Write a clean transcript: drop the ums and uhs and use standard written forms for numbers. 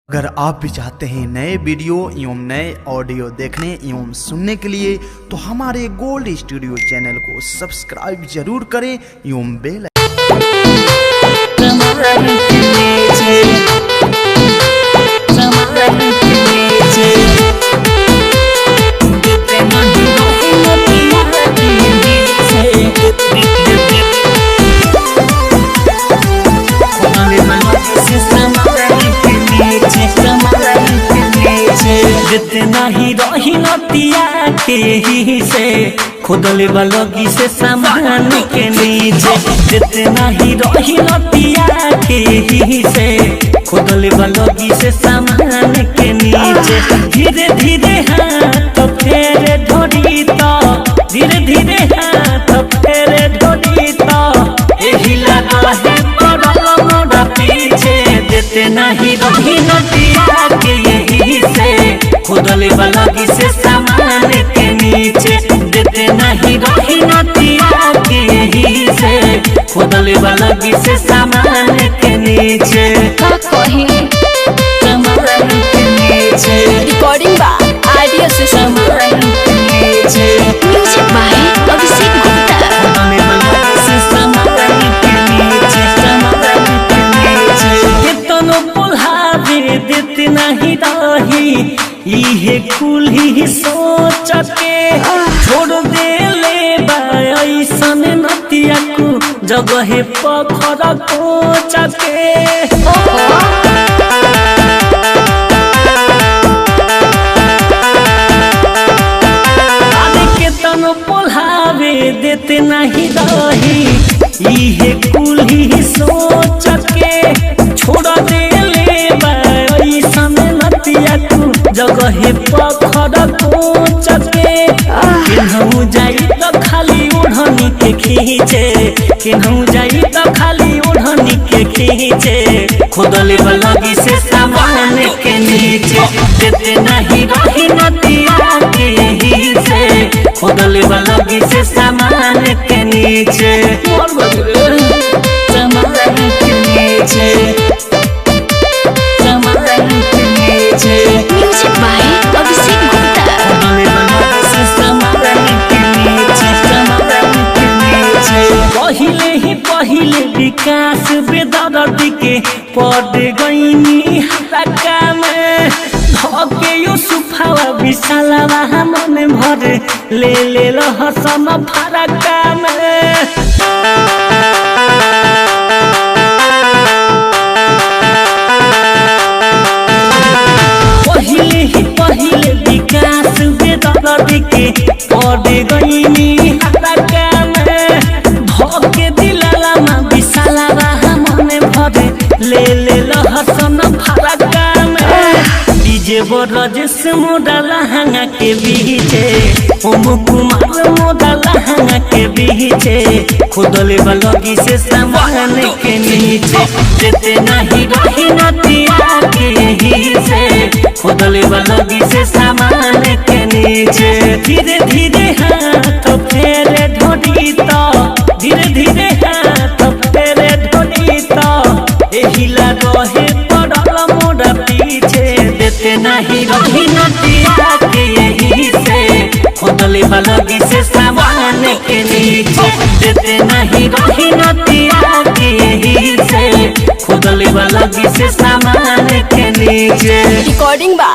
अगर आप भी चाहते हैं नए वीडियो एवं नए ऑडियो देखने एवं सुनने के लिए तो हमारे गोल्ड स्टूडियो चैनल को सब्सक्राइब जरूर करें एवं बेल जितना ही रही नतिया के ही से खुदले बलगी से सामान के नीचे, जितना ही रही नतिया के ही से खुदले बलगी से सामान के नीचे। धीरे धीरे हाथ फेरे ढोरी तो, धीरे धीरे हाथ फेरे ढोरी तो यही लगा है पड़ल मोड़ा पीछे। जितना ही रही नतिया के यही से खुदले बलगी से सामान के नीचे, देते नहीं रही नतिया के यही से खुदले बलगी से सामान के नीचे। सामान के नीचे रिकॉर्डिंग बा आइडिया से सामान के नीचे, म्यूजिक बाय अभिषेक गुप्ता। खुदले बलगी से सामान के नीचे, सामान के नीचे। कितनो पुल्हावे देते नहीं रही इहे कुल ही सोच के छोड़ दे ले ऐसन नतिया को जगह पखर कोच के। के तनो पोल्हावे देते नहीं रही इहे कुल ही सोच के छोड़ दे ले ऐसन नतिया को जगह पखर कोच के। केनहू जाई तो खाली ओढ़नी के खींचे, केनहू जाई तो खाली ओढ़नी के खींचे। खुदले बलगी से सामान के नीचे, देते नहीं रही नतिया के यही से खुदले बलगी से सामान के नीचे। सामान के नीचे, सामान के नीचे म्यूजिक बाय अभिषेक गुप्ता। खुदले बलगी से सामान के नीचे, सामान के नीचे। पहिले ही पहिले विकास बेदर्दी के पड़ गईनी हरका में धके यूसुफवा विशालवा मन भर ले ले हसन फरका में। पहिले ही पहिले विकास बेदर्दी के पड़ गईनी हरका में धके दिलाला में विशालवा मन भर ले ले हसन फरका में। डीजे बरजेश मोड़ा लहंगा के बीचे, ओम कुमार मोड़ा लहंगा के बीचे। खुदले बलगी से सामान के नीचे, देते नहीं रही नतिया के यही से खुदले बलगी से सामान के नीचे। धीरे धीरे हाथ फेरे ढोरी तो, धीरे धीरे हाथ फेरे ढोरी तो यही लगे पड़ल मोड़ा पीछे। देते नहीं रही नतिया के यही से खुदले बलगी से सामान के नीचे, देते नहीं रही नतिया के यही से खुदले बलगी से सामान के नीचे। रिकॉर्डिंग बा